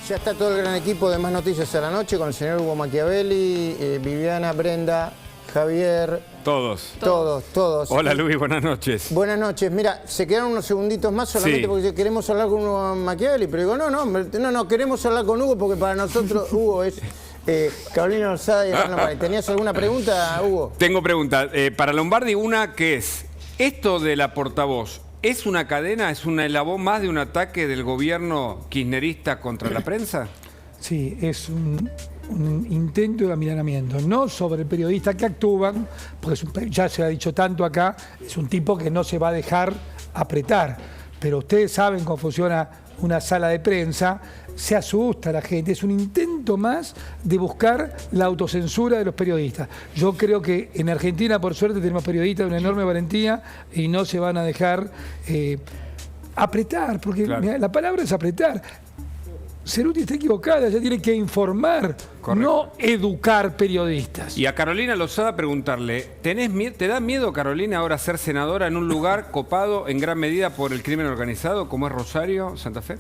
Ya está todo el gran equipo de Más Noticias a la Noche con el señor Hugo Machiavelli, Viviana, Brenda, Javier. Todos. Hola Luis, buenas noches. Buenas noches. Mira, se quedaron unos segunditos más solamente porque queremos hablar con Hugo Machiavelli, pero digo, no, queremos hablar con Hugo porque para nosotros Hugo es Carolina Lozada y Hernán Lombardi. ¿Tenías alguna pregunta, Hugo? Tengo pregunta. Para Lombardi, una que es, esto de la portavoz, ¿es una cadena, es un eslabón más de un ataque del gobierno kirchnerista contra la prensa? Sí, es un intento de amilanamiento, no sobre periodistas que actúan, porque ya se ha dicho tanto acá, es un tipo que no se va a dejar apretar, pero ustedes saben cómo funciona una sala de prensa, se asusta a la gente, es un intento más de buscar la autocensura de los periodistas. Yo creo que en Argentina, por suerte, tenemos periodistas de una enorme valentía y no se van a dejar apretar, porque mirá, la palabra es apretar. Cerruti está equivocada, ella tiene que informar, no educar periodistas. Y a Carolina Lozada preguntarle, ¿te da miedo, Carolina, ahora ser senadora en un lugar copado en gran medida por el crimen organizado, como es Rosario, Santa Fe?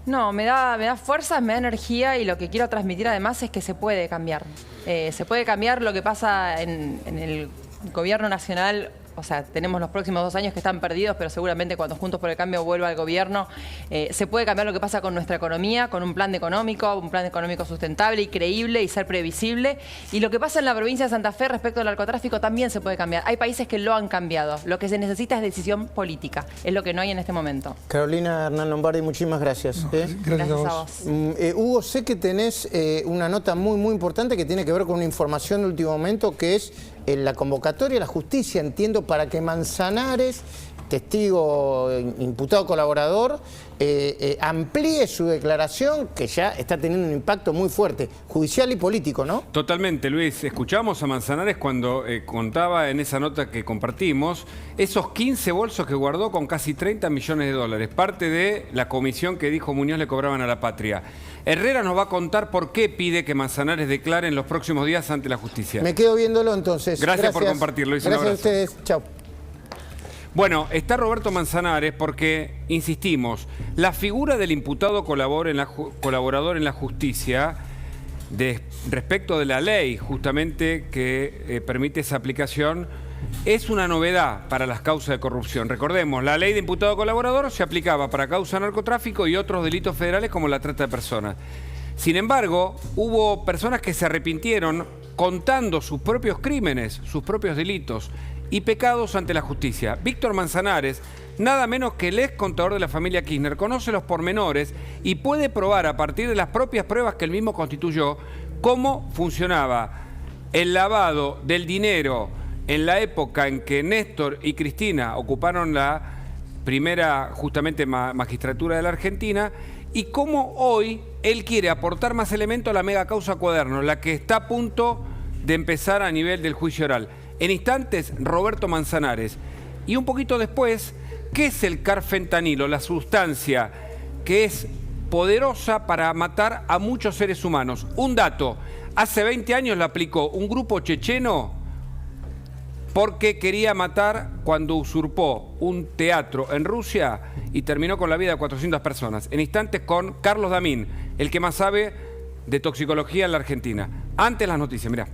No, me da fuerzas, me da energía y lo que quiero transmitir además es que se puede cambiar. Se puede cambiar lo que pasa en el gobierno nacional. O sea, tenemos los próximos 2 años que están perdidos, pero seguramente cuando Juntos por el Cambio vuelva al gobierno, se puede cambiar lo que pasa con nuestra economía, con un plan económico sustentable y creíble y ser previsible. Y lo que pasa en la provincia de Santa Fe respecto al narcotráfico también se puede cambiar. Hay países que lo han cambiado. Lo que se necesita es decisión política. Es lo que no hay en este momento. Carolina, Hernán Lombardi, muchísimas gracias. Gracias a vos. Hugo, sé que tenés una nota muy importante que tiene que ver con una información de último momento que es la convocatoria a la justicia, entiendo, para que Manzanares, testigo, imputado colaborador, amplíe su declaración, que ya está teniendo un impacto muy fuerte, judicial y político, ¿no? Totalmente, Luis. Escuchamos a Manzanares cuando contaba en esa nota que compartimos esos 15 bolsos que guardó con casi 30 millones de dólares, parte de la comisión que dijo Muñoz le cobraban a la patria. Herrera nos va a contar por qué pide que Manzanares declare en los próximos días ante la justicia. Me quedo viéndolo entonces. Gracias por compartirlo. Gracias a ustedes. Chao. Bueno, está Roberto Manzanares porque, insistimos, la figura del imputado colaborador en la justicia respecto de la ley justamente que permite esa aplicación es una novedad para las causas de corrupción. Recordemos, la ley de imputado colaborador se aplicaba para causa de narcotráfico y otros delitos federales como la trata de personas. Sin embargo, hubo personas que se arrepintieron contando sus propios crímenes, sus propios delitos y pecados ante la justicia. Víctor Manzanares, nada menos que el ex contador de la familia Kirchner, conoce los pormenores y puede probar a partir de las propias pruebas que él mismo constituyó cómo funcionaba el lavado del dinero en la época en que Néstor y Cristina ocuparon la primera justamente magistratura de la Argentina y cómo hoy él quiere aportar más elementos a la mega causa Cuaderno, la que está a punto de empezar a nivel del juicio oral. En instantes, Roberto Manzanares. Y un poquito después, ¿qué es el carfentanilo? La sustancia que es poderosa para matar a muchos seres humanos. Un dato, hace 20 años la aplicó un grupo checheno porque quería matar cuando usurpó un teatro en Rusia y terminó con la vida de 400 personas. En instantes con Carlos Damín, el que más sabe de toxicología en la Argentina. Antes las noticias, mirá.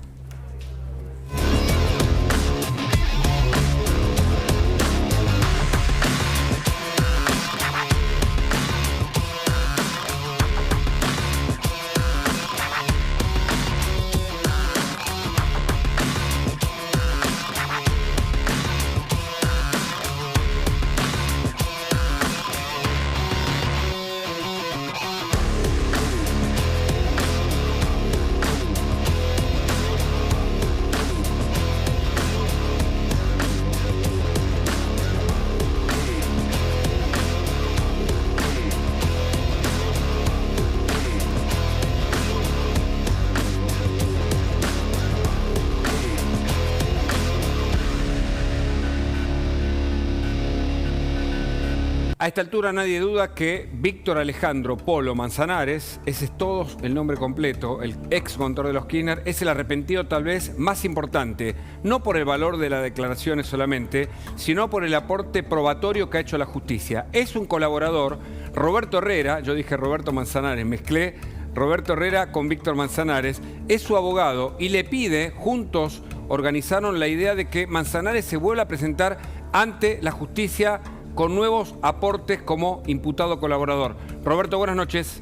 A esta altura nadie duda que Víctor Alejandro Polo Manzanares, ese es todo el nombre completo, el ex contador de los Kirchner, es el arrepentido tal vez más importante, no por el valor de las declaraciones solamente, sino por el aporte probatorio que ha hecho la justicia. Es un colaborador, Roberto Herrera, yo dije Roberto Manzanares, mezclé Roberto Herrera con Víctor Manzanares, es su abogado y le pide, juntos organizaron la idea de que Manzanares se vuelva a presentar ante la justicia con nuevos aportes como imputado colaborador. Roberto, buenas noches.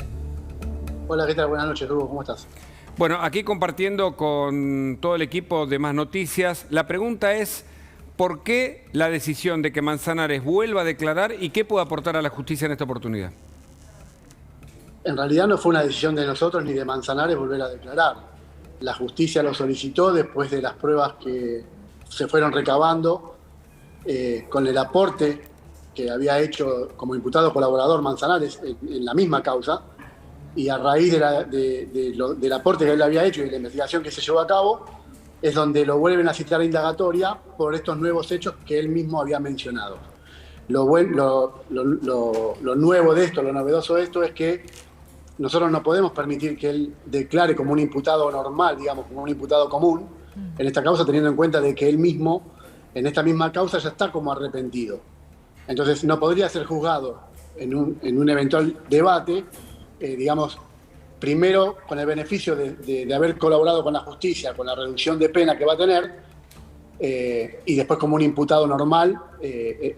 Hola, ¿qué tal? Buenas noches, Hugo, ¿cómo estás? Bueno, aquí compartiendo con todo el equipo de Más Noticias, la pregunta es, ¿por qué la decisión de que Manzanares vuelva a declarar y qué puede aportar a la justicia en esta oportunidad? En realidad no fue una decisión de nosotros ni de Manzanares volver a declarar. La justicia lo solicitó después de las pruebas que se fueron recabando con el aporte que había hecho como imputado colaborador Manzanares en la misma causa, y a raíz del aporte que él había hecho y de la investigación que se llevó a cabo, es donde lo vuelven a citar a indagatoria por estos nuevos hechos que él mismo había mencionado. Lo nuevo de esto, lo novedoso de esto es que nosotros no podemos permitir que él declare como un imputado normal, digamos, como un imputado común, en esta causa, teniendo en cuenta de que él mismo, en esta misma causa, ya está como arrepentido. Entonces no podría ser juzgado en un eventual debate, digamos, primero con el beneficio de haber colaborado con la justicia, con la reducción de pena que va a tener, y después como un imputado normal,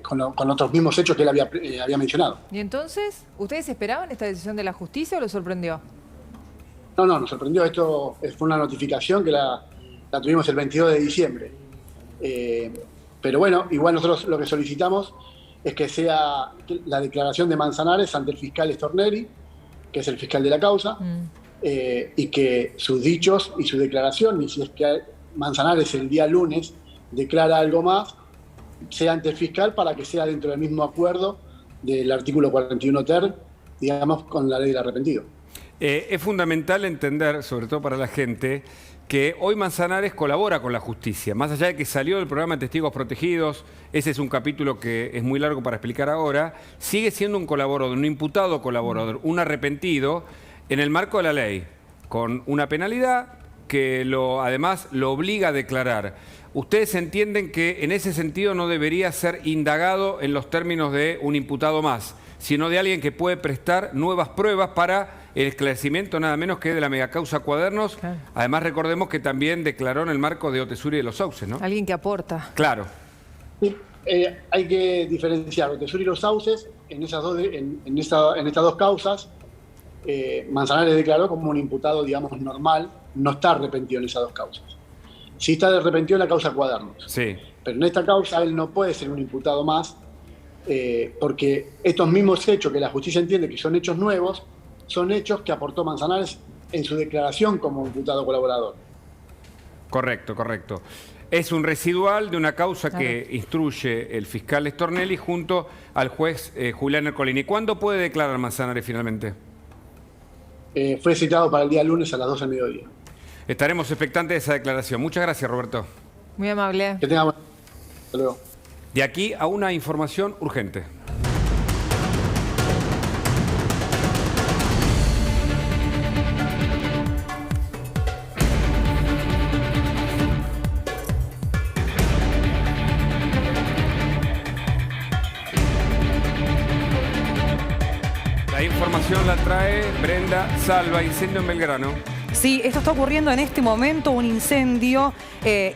con otros mismos hechos que él había mencionado. ¿Y entonces, ustedes esperaban esta decisión de la justicia o los sorprendió? No, nos sorprendió. Esto fue una notificación que la tuvimos el 22 de diciembre. Pero bueno, igual nosotros lo que solicitamos es que sea la declaración de Manzanares ante el fiscal Stornelli, que es el fiscal de la causa, y que sus dichos y su declaración, y si es que Manzanares el día lunes declara algo más, sea ante el fiscal para que sea dentro del mismo acuerdo del artículo 41 ter, digamos, con la ley del arrepentido. Es fundamental entender, sobre todo para la gente, que hoy Manzanares colabora con la justicia. Más allá de que salió del programa de Testigos Protegidos, ese es un capítulo que es muy largo para explicar ahora, sigue siendo un colaborador, un imputado colaborador, un arrepentido en el marco de la ley, con una penalidad que además lo obliga a declarar. ¿Ustedes entienden que en ese sentido no debería ser indagado en los términos de un imputado más, sino de alguien que puede prestar nuevas pruebas para el esclarecimiento nada menos que de la megacausa Cuadernos? Claro. Además recordemos que también declaró en el marco de Otesuri y los Sauces, ¿no? Alguien que aporta. Claro. Sí, hay que diferenciar Otesuri y los Sauces en estas dos causas. Manzanares declaró como un imputado, digamos, normal, no está arrepentido en esas dos causas. Sí está arrepentido en la causa Cuadernos. Sí. Pero en esta causa él no puede ser un imputado más, porque estos mismos hechos que la justicia entiende que son hechos nuevos, son hechos que aportó Manzanares en su declaración como imputado colaborador. Correcto, correcto. Es un residual de una causa que instruye el fiscal Stornelli junto al juez Julián Ercolini. ¿Cuándo puede declarar Manzanares finalmente? Fue citado para el día lunes a las 12 del mediodía. Estaremos expectantes de esa declaración. Muchas gracias, Roberto. Muy amable. Que tengamos. Hasta luego. De aquí a una información urgente. La información la trae Brenda Salva, incendio en Belgrano. Sí, esto está ocurriendo en este momento, un incendio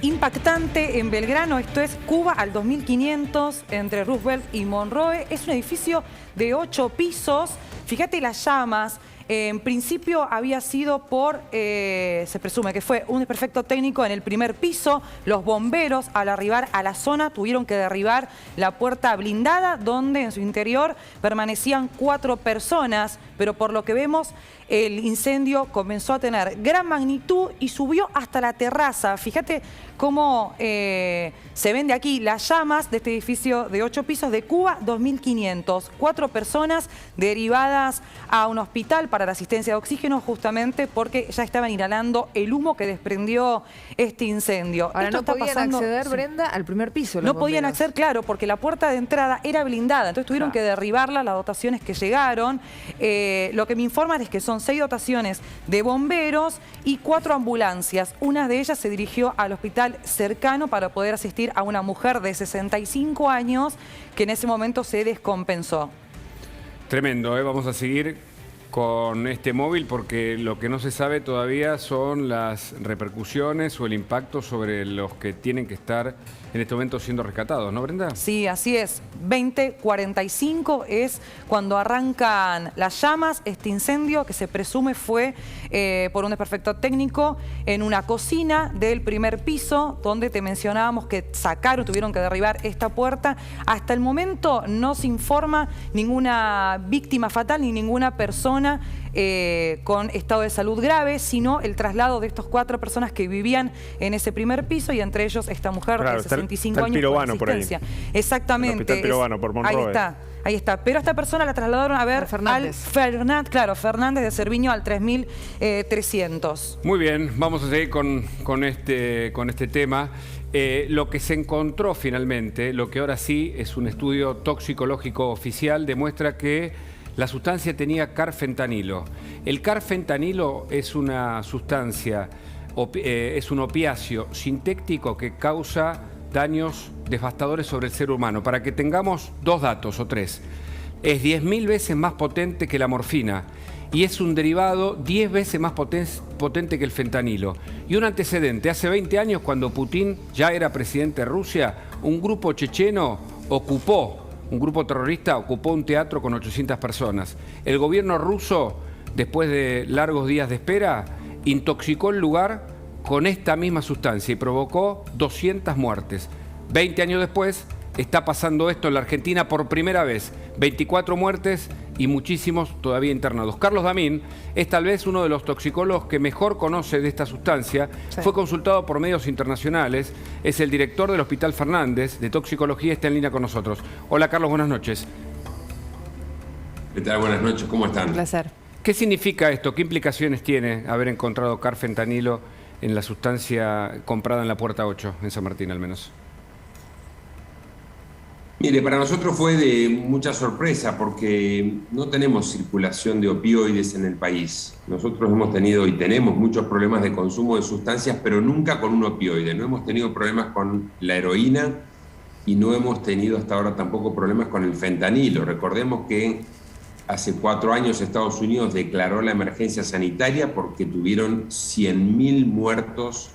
impactante en Belgrano. Esto es Cuba al 2500 entre Roosevelt y Monroe. Es un edificio de 8 pisos. Fíjate las llamas. En principio había sido se presume que fue un desperfecto técnico en el primer piso. Los bomberos al arribar a la zona tuvieron que derribar la puerta blindada donde en su interior permanecían 4 personas. Pero por lo que vemos, el incendio comenzó a tener gran magnitud y subió hasta la terraza. Fíjate cómo se ven de aquí las llamas de este edificio de 8 pisos de Cuba 2500. 4 personas derivadas a un hospital para la asistencia de oxígeno justamente porque ya estaban inhalando el humo que desprendió este incendio. Ahora no podían acceder, Brenda, al primer piso. No podían acceder, claro, porque la puerta de entrada era blindada. Entonces tuvieron que derribarla las dotaciones que llegaron. Lo que me informan es que son 6 dotaciones de bomberos y 4 ambulancias. Una de ellas se dirigió al hospital cercano para poder asistir a una mujer de 65 años que en ese momento se descompensó. Tremendo, vamos a seguir con este móvil, porque lo que no se sabe todavía son las repercusiones o el impacto sobre los que tienen que estar en este momento siendo rescatados, ¿no, Brenda? Sí, así es. 20:45 es cuando arrancan las llamas, este incendio que se presume fue por un desperfecto técnico en una cocina del primer piso, donde te mencionábamos que tuvieron que derribar esta puerta. Hasta el momento no se informa ninguna víctima fatal ni ninguna persona con estado de salud grave, sino el traslado de estos 4 personas que vivían en ese primer piso, y entre ellos esta mujer de 65 años Pirovano con por ahí. asistencia. Exactamente. El Hospital Pirovano por Monroe. Ahí está. Pero esta persona la trasladaron a ver Fernández. Fernández de Cerviño al 3300. Muy bien, vamos a seguir con este tema. Lo que se encontró finalmente, lo que ahora sí es un estudio toxicológico oficial, demuestra que la sustancia tenía carfentanilo. El carfentanilo es una sustancia, es un opiáceo sintético que causa daños devastadores sobre el ser humano. Para que tengamos 2 datos o 3. Es 10.000 veces más potente que la morfina y es un derivado 10 veces más potente que el fentanilo. Y un antecedente, hace 20 años, cuando Putin ya era presidente de Rusia, un grupo checheno un grupo terrorista ocupó un teatro con 800 personas. El gobierno ruso, después de largos días de espera, intoxicó el lugar con esta misma sustancia y provocó 200 muertes. 20 años después está pasando esto en la Argentina por primera vez. 24 muertes y muchísimos todavía internados. Carlos Damín es tal vez uno de los toxicólogos que mejor conoce de esta sustancia. Sí. Fue consultado por medios internacionales. Es el director del Hospital Fernández de Toxicología. Está en línea con nosotros. Hola, Carlos, buenas noches. ¿Qué tal? Buenas noches, ¿cómo están? Un placer. ¿Qué significa esto? ¿Qué implicaciones tiene haber encontrado carfentanilo en la sustancia comprada en la Puerta 8, en San Martín al menos? Mire, para nosotros fue de mucha sorpresa porque no tenemos circulación de opioides en el país. Nosotros hemos tenido y tenemos muchos problemas de consumo de sustancias, pero nunca con un opioide. No hemos tenido problemas con la heroína y no hemos tenido hasta ahora tampoco problemas con el fentanilo. Recordemos que hace 4 años Estados Unidos declaró la emergencia sanitaria porque tuvieron 100.000 muertos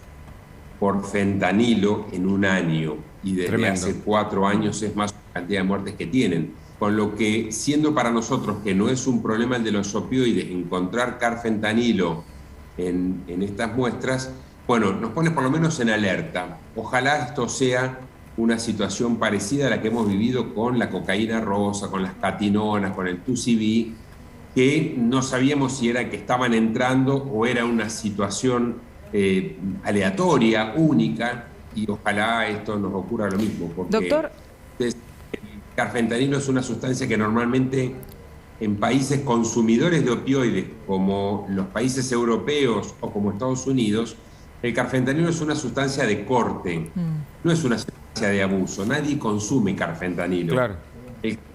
por fentanilo en un año. Y desde Tremendo. Hace 4 años es más la cantidad de muertes que tienen. Con lo que, siendo para nosotros que no es un problema el de los opioides, encontrar carfentanilo en estas muestras, bueno, nos pone por lo menos en alerta. Ojalá esto sea una situación parecida a la que hemos vivido con la cocaína rosa, con las catinonas, con el 2CB, que no sabíamos si era que estaban entrando o era una situación aleatoria, única, y ojalá esto nos ocurra lo mismo. Porque Doctor, el carfentanilo es una sustancia que normalmente en países consumidores de opioides, como los países europeos o como Estados Unidos, el carfentanilo es una sustancia de corte, no es una sustancia de abuso. Nadie consume carfentanilo. Claro.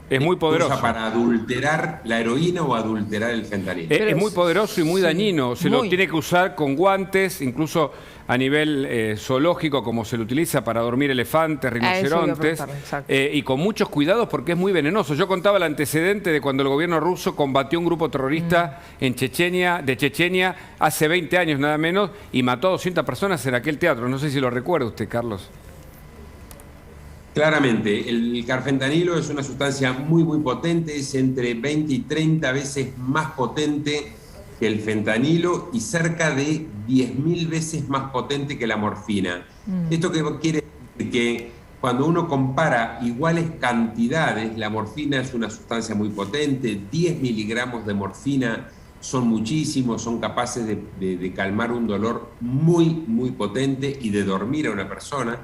Es muy poderoso. Usa para adulterar la heroína o adulterar el fentanilo. Es muy poderoso y muy dañino. Se lo muy. tiene que usar con guantes, incluso a nivel zoológico, como se lo utiliza para dormir elefantes, rinocerontes, y con muchos cuidados porque es muy venenoso. Yo contaba el antecedente de cuando el gobierno ruso combatió un grupo terrorista de Chechenia hace 20 años nada menos, y mató a 200 personas en aquel teatro. No sé si lo recuerda usted, Carlos. Claramente, el carfentanilo es una sustancia muy, muy potente, es entre 20 y 30 veces más potente que el fentanilo y cerca de 10.000 veces más potente que la morfina. ¿Esto qué quiere decir? Que cuando uno compara iguales cantidades, la morfina es una sustancia muy potente, 10 miligramos de morfina son muchísimos, son capaces de calmar un dolor muy, muy potente y de dormir a una persona.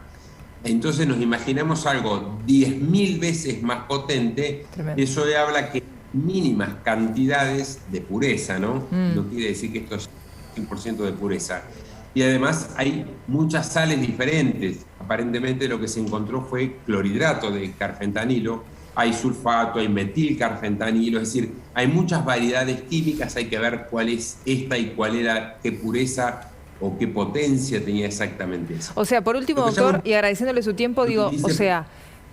Entonces nos imaginamos algo 10.000 veces más potente. Tremendo. Eso habla que mínimas cantidades de pureza, ¿no? No quiere decir que esto es 100% de pureza. Y además hay muchas sales diferentes. Aparentemente lo que se encontró fue clorhidrato de carfentanilo. Hay sulfato, hay metilcarfentanilo, es decir, hay muchas variedades químicas. Hay que ver cuál es esta y cuál era, qué pureza o qué potencia tenía exactamente eso. O sea, por último, doctor, y agradeciéndole su tiempo, digo, o sea,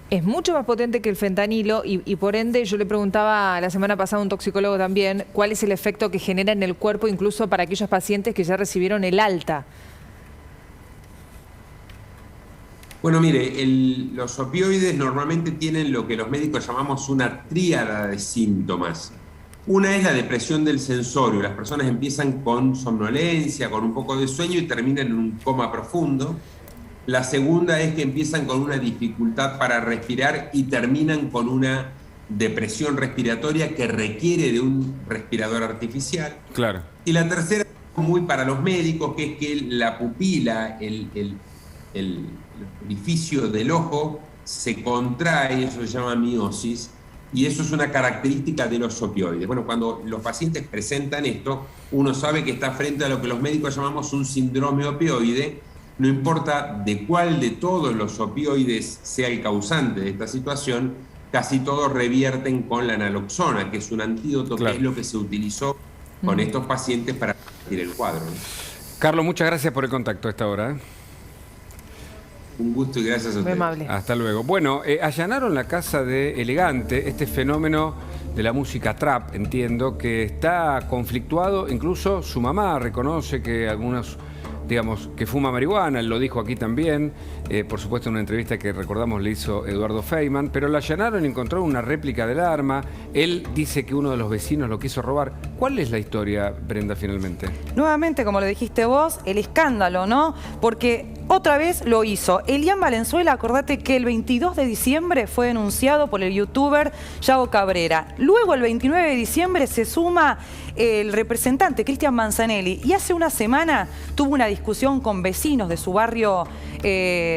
es mucho más potente que el fentanilo y por ende yo le preguntaba la semana pasada a un toxicólogo también cuál es el efecto que genera en el cuerpo incluso para aquellos pacientes que ya recibieron el alta. Bueno, mire, los opioides normalmente tienen lo que los médicos llamamos una tríada de síntomas. Una es la depresión del sensorio. Las personas empiezan con somnolencia, con un poco de sueño y terminan en un coma profundo. La segunda es que empiezan con una dificultad para respirar y terminan con una depresión respiratoria que requiere de un respirador artificial. Claro. Y la tercera, muy para los médicos, que es que la pupila, el orificio del ojo se contrae, eso se llama miosis, y eso es una característica de los opioides. Bueno, cuando los pacientes presentan esto, uno sabe que está frente a lo que los médicos llamamos un síndrome opioide. No importa de cuál de todos los opioides sea el causante de esta situación, casi todos revierten con la naloxona, que es un antídoto, claro, que es lo que se utilizó con estos pacientes para revertir el cuadro, ¿no? Carlos, muchas gracias por el contacto a esta hora. Un gusto y gracias a ustedes. Muy amable. Hasta luego. Bueno, allanaron la casa de Elegante, este fenómeno de la música trap, entiendo, que está conflictuado. Incluso su mamá reconoce que algunos, digamos, que fuma marihuana, él lo dijo aquí también, por supuesto en una entrevista que recordamos le hizo Eduardo Feynman, pero la allanaron y encontraron una réplica del arma. Él dice que uno de los vecinos lo quiso robar. ¿Cuál es la historia, Brenda, finalmente? Nuevamente, como lo dijiste vos, el escándalo, ¿no? Porque otra vez lo hizo. Elian Valenzuela, acordate que el 22 de diciembre fue denunciado por el youtuber Yago Cabrera. Luego, el 29 de diciembre, se suma el representante Cristian Manzanelli y hace una semana tuvo una discusión con vecinos de su barrio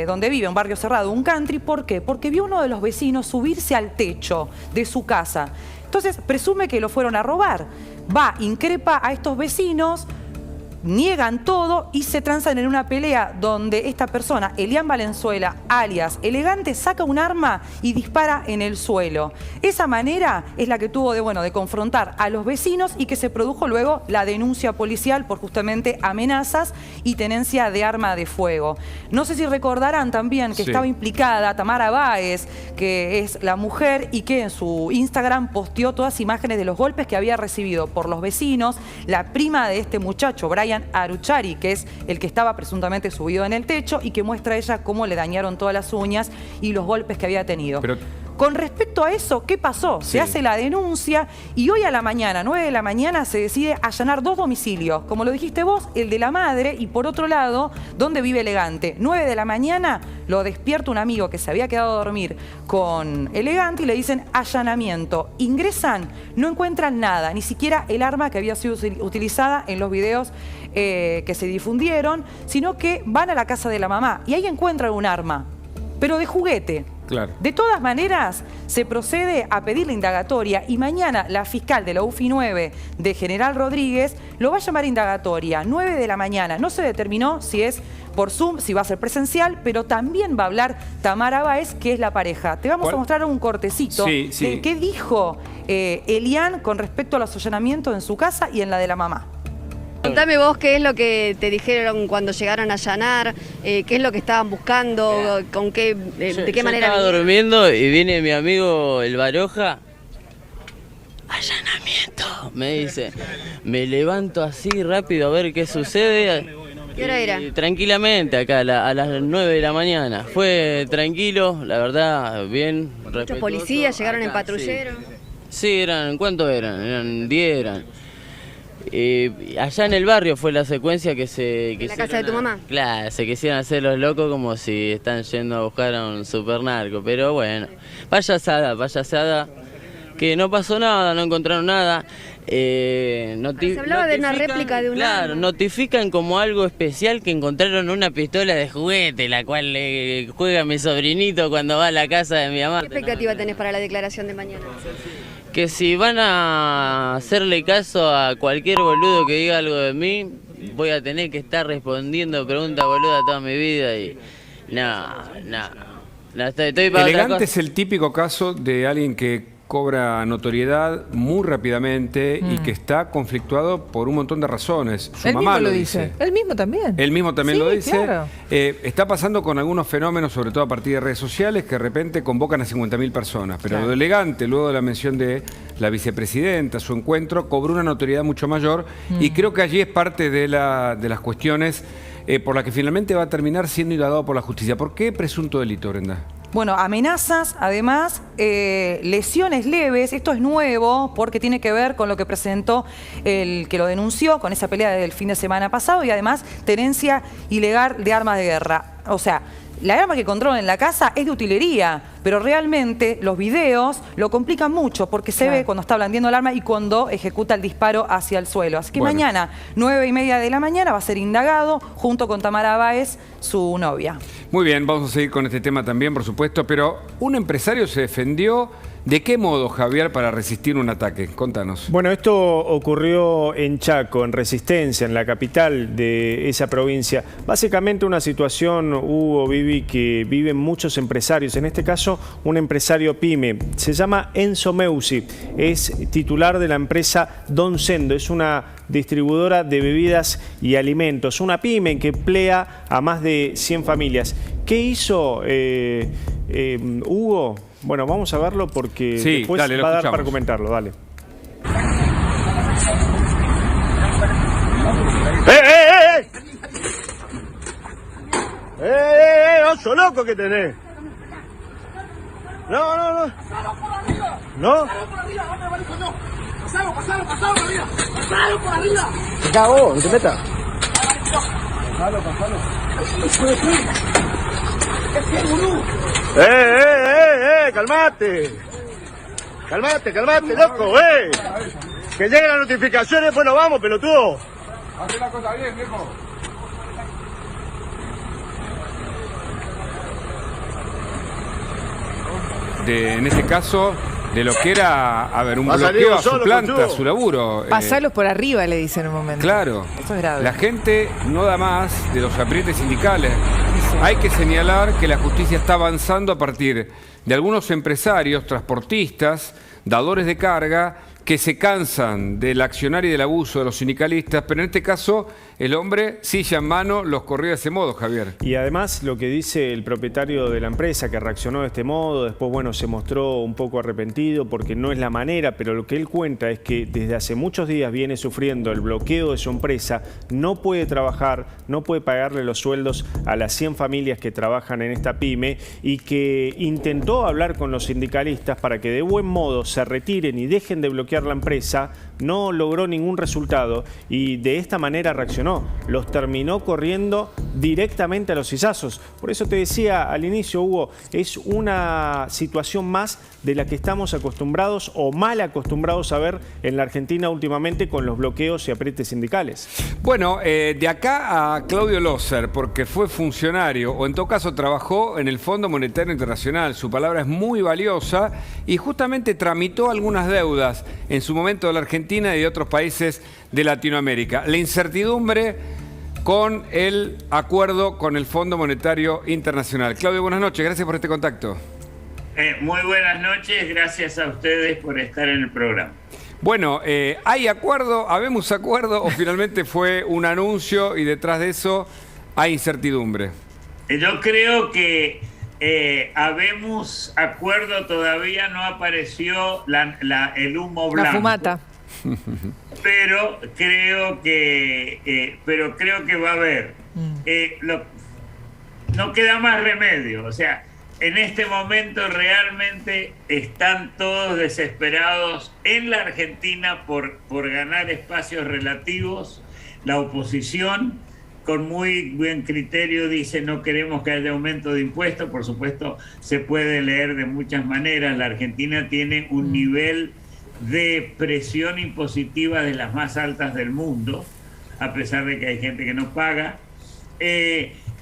donde vive, un barrio cerrado, un country. ¿Por qué? Porque vio a uno de los vecinos subirse al techo de su casa. Entonces, presume que lo fueron a robar. Va, increpa a estos vecinos, niegan todo y se transan en una pelea donde esta persona, Elian Valenzuela, alias Elegante, saca un arma y dispara en el suelo. Esa manera es la que tuvo de confrontar a los vecinos y que se produjo luego la denuncia policial por justamente amenazas y tenencia de arma de fuego. No sé si recordarán también que estaba implicada Tamara Báez, que es la mujer y que en su Instagram posteó todas imágenes de los golpes que había recibido por los vecinos, la prima de este muchacho, Brian Aruchari, que es el que estaba presuntamente subido en el techo y que muestra a ella cómo le dañaron todas las uñas y los golpes que había tenido. Con respecto a eso, ¿qué pasó? Se hace la denuncia y hoy a la mañana, 9 de la mañana, se decide allanar 2 domicilios. Como lo dijiste vos, el de la madre y por otro lado, donde vive Elegante. 9 de la mañana lo despierta un amigo que se había quedado a dormir con Elegante y le dicen allanamiento. Ingresan, no encuentran nada, ni siquiera el arma que había sido utilizada en los videos que se difundieron, sino que van a la casa de la mamá y ahí encuentran un arma, pero de juguete. Claro. De todas maneras, se procede a pedir la indagatoria y mañana la fiscal de la UFI 9 de General Rodríguez lo va a llamar indagatoria, 9 de la mañana. No se determinó si es por Zoom, si va a ser presencial, pero también va a hablar Tamara Báez, que es la pareja. Te vamos a mostrar un cortecito de qué dijo Elian con respecto a los allanamientos en su casa y en la de la mamá. Contame vos qué es lo que te dijeron cuando llegaron a allanar, qué es lo que estaban buscando, con qué, de qué manera. Estaba durmiendo y viene mi amigo el Baroja. Allanamiento, me dice. Me levanto así rápido a ver qué sucede. ¿Qué hora era? Tranquilamente acá a las 9 de la mañana. Fue tranquilo, la verdad, bien. Muchos policías llegaron acá, en patrullero. Sí, eran, ¿cuántos eran? Eran 10 eran. Allá en el barrio fue la secuencia que se... ¿En la casa de tu mamá? Claro, se quisieron hacer los locos como si están yendo a buscar a un supernarco, pero bueno, payasada, que no pasó nada, no encontraron nada. Se hablaba de una réplica de un arma. Claro, notifican como algo especial que encontraron una pistola de juguete, la cual juega mi sobrinito cuando va a la casa de mi mamá. ¿Qué expectativa tenés para la declaración de mañana? Que si van a hacerle caso a cualquier boludo que diga algo de mí, voy a tener que estar respondiendo preguntas boludas toda mi vida y... No, estoy para Elegante es el típico caso de alguien que cobra notoriedad muy rápidamente y que está conflictuado por un montón de razones. Su Él mamá mismo lo dice. Él mismo también. Él mismo también Sí, lo dice. claro. Está pasando con algunos fenómenos, sobre todo a partir de redes sociales, que de repente convocan a 50.000 personas. Pero Claro. lo elegante, luego de la mención de la vicepresidenta, su encuentro, cobró una notoriedad mucho mayor. Y creo que allí es parte de las cuestiones por las que finalmente va a terminar siendo indagado por la justicia. ¿Por qué presunto delito, Brenda? Bueno, amenazas, además, lesiones leves. Esto es nuevo porque tiene que ver con lo que presentó el que lo denunció con esa pelea del fin de semana pasado y además tenencia ilegal de armas de guerra. O sea, la arma que controlan en la casa es de utilería, pero realmente los videos lo complican mucho porque se ve cuando está blandiendo el arma y cuando ejecuta el disparo hacia el suelo. Así que mañana, 9:30 de la mañana, va a ser indagado junto con Tamara Báez, su novia. Muy bien, vamos a seguir con este tema también, por supuesto, pero un empresario se defendió. ¿De qué modo, Javier, para resistir un ataque? Contanos. Bueno, esto ocurrió en Chaco, en Resistencia, en la capital de esa provincia. Básicamente una situación, Hugo, Vivi, que viven muchos empresarios. En este caso, un empresario pyme. Se llama Enzo Meusi. Es titular de la empresa Don Sendo. Es una distribuidora de bebidas y alimentos. Una pyme que emplea a más de 100 familias. ¿Qué hizo Hugo? Bueno, vamos a verlo porque después dale, va a dar escuchamos. para comentarlo. Dale. ¡Oso loco que tenés! No. ¿No? Pasalo por arriba. Pasalo por arriba. Te cago, no te metas. Pasalo. Calmate, loco, Que lleguen las notificaciones, después nos vamos, pelotudo. Hacé la cosa bien, viejo. En este caso, de lo que era, un bloqueo a su planta, a su laburo. Pasalos por arriba, le dice en un momento. Claro. Eso es grave. La gente no da más de los aprietes sindicales. Hay que señalar que la justicia está avanzando a partir de algunos empresarios, transportistas, dadores de carga, que se cansan del accionar y del abuso de los sindicalistas, pero en este caso el hombre, silla en mano, los corrió de ese modo, Javier. Y además lo que dice el propietario de la empresa, que reaccionó de este modo, después bueno, se mostró un poco arrepentido porque no es la manera, pero lo que él cuenta es que desde hace muchos días viene sufriendo el bloqueo de su empresa, no puede trabajar, no puede pagarle los sueldos a las 100 familias que trabajan en esta pyme y que intentó hablar con los sindicalistas para que de buen modo se retiren y dejen de bloquear la empresa, no logró ningún resultado y de esta manera reaccionó. Los terminó corriendo directamente a los sisazos. Por eso te decía al inicio, Hugo, es una situación más de la que estamos acostumbrados o mal acostumbrados a ver en la Argentina últimamente con los bloqueos y aprietes sindicales. Bueno, de acá a Claudio Loser, porque fue funcionario o en todo caso trabajó en el Fondo Monetario Internacional. Su palabra es muy valiosa y justamente tramitó algunas deudas en su momento de la Argentina y de otros países de Latinoamérica. La incertidumbre con el acuerdo con el Fondo Monetario Internacional. Claudio, buenas noches, gracias por este contacto. Muy buenas noches, gracias a ustedes por estar en el programa. Bueno, ¿hay acuerdo, habemos acuerdo o finalmente fue un anuncio y detrás de eso hay incertidumbre? Yo creo que habemos acuerdo, todavía no apareció el humo blanco. La fumata. Pero creo que va a haber. No queda más remedio. O sea, en este momento realmente están todos desesperados en la Argentina por ganar espacios relativos. La oposición, con muy buen criterio, dice no queremos que haya aumento de impuestos. Por supuesto, se puede leer de muchas maneras. La Argentina tiene un nivel de presión impositiva de las más altas del mundo, a pesar de que hay gente que no paga,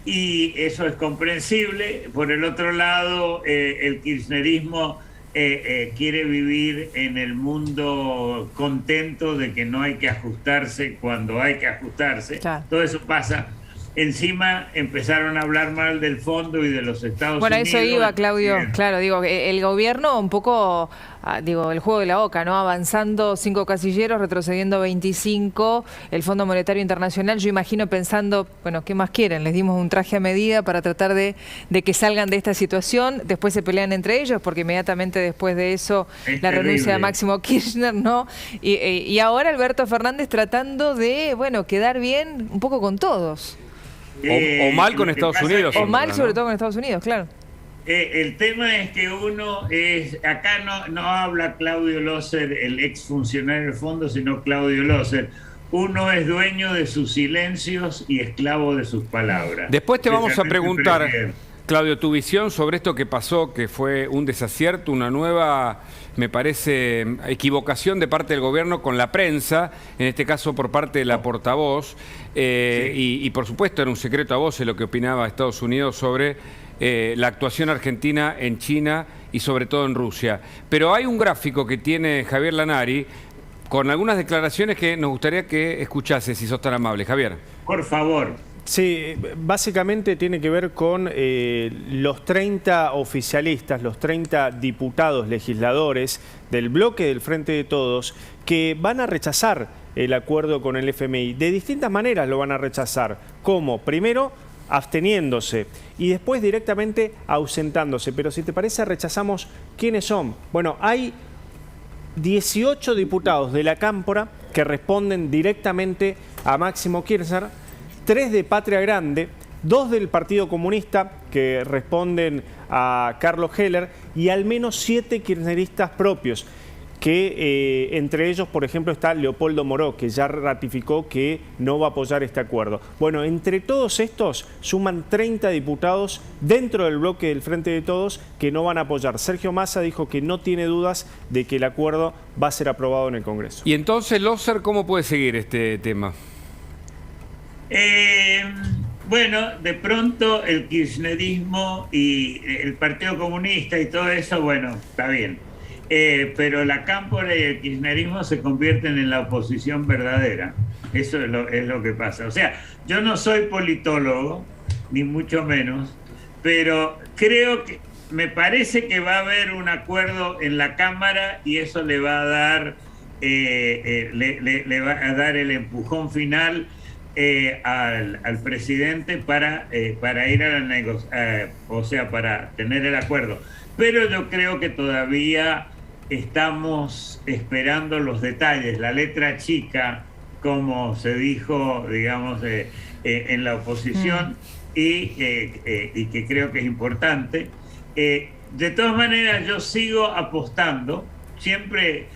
y eso es comprensible. Por el otro lado, el kirchnerismo quiere vivir en el mundo contento de que no hay que ajustarse cuando hay que ajustarse. Claro. Todo eso pasa encima empezaron a hablar mal del fondo y de los Estados Unidos. Bueno, eso iba, Claudio. Bien. Claro, digo, el gobierno un poco, digo, el juego de la oca, ¿no? Avanzando 5 casilleros, retrocediendo 25, el Fondo Monetario Internacional, yo imagino pensando, bueno, ¿qué más quieren? Les dimos un traje a medida para tratar de que salgan de esta situación, después se pelean entre ellos, porque inmediatamente después de eso, la renuncia de Máximo Kirchner, ¿no? Y ahora Alberto Fernández tratando de, bueno, quedar bien un poco con todos. O mal con Estados Unidos. O mal, sobre todo con Estados Unidos, claro. El tema es que uno es, acá no habla Claudio Loser, el ex funcionario del fondo, sino Claudio Loser. Uno es dueño de sus silencios y esclavo de sus palabras. Después te vamos a preguntar, Claudio, tu visión sobre esto que pasó, que fue un desacierto, una nueva, me parece, equivocación de parte del gobierno con la prensa, en este caso por parte de la portavoz, y por supuesto era un secreto a voces lo que opinaba Estados Unidos sobre la actuación argentina en China y sobre todo en Rusia. Pero hay un gráfico que tiene Javier Lanari con algunas declaraciones que nos gustaría que escuchases, si sos tan amable. Javier. Por favor. Sí, básicamente tiene que ver con los 30 oficialistas, los 30 diputados legisladores del bloque del Frente de Todos que van a rechazar el acuerdo con el FMI. De distintas maneras lo van a rechazar. ¿Cómo? Primero, absteniéndose y después directamente ausentándose. Pero si te parece, rechazamos quiénes son. Bueno, hay 18 diputados de la Cámpora que responden directamente a Máximo Kirchner, 3 de Patria Grande, 2 del Partido Comunista que responden a Carlos Heller y al menos 7 kirchneristas propios, que entre ellos, por ejemplo, está Leopoldo Moró, que ya ratificó que no va a apoyar este acuerdo. Bueno, entre todos estos suman 30 diputados dentro del bloque del Frente de Todos que no van a apoyar. Sergio Massa dijo que no tiene dudas de que el acuerdo va a ser aprobado en el Congreso. Y entonces, Loser, ¿cómo puede seguir este tema? Bueno, de pronto el kirchnerismo y el Partido Comunista y todo eso, bueno, está bien. Pero la Cámpora y el kirchnerismo se convierten en la oposición verdadera. Eso es lo que pasa. O sea, yo no soy politólogo, ni mucho menos, pero creo que me parece que va a haber un acuerdo en la Cámara y eso le va a dar, le va a dar el empujón final al presidente para ir a la negociación, o sea, para tener el acuerdo. Pero yo creo que todavía estamos esperando los detalles, la letra chica, como se dijo, digamos, en la oposición, y que creo que es importante. De todas maneras, yo sigo apostando, siempre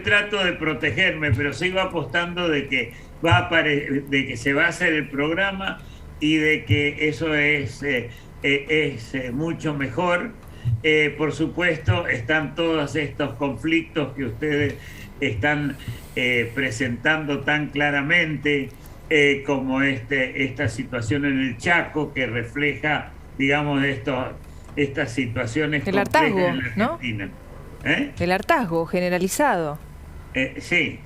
trato de protegerme, pero sigo apostando de que de que se va a hacer el programa y de que eso es mucho mejor. Por supuesto, están todos estos conflictos que ustedes están presentando tan claramente, como esta situación en el Chaco, que refleja, digamos, estas situaciones el hartazgo, en la Argentina. ¿No? El hartazgo generalizado. Sí,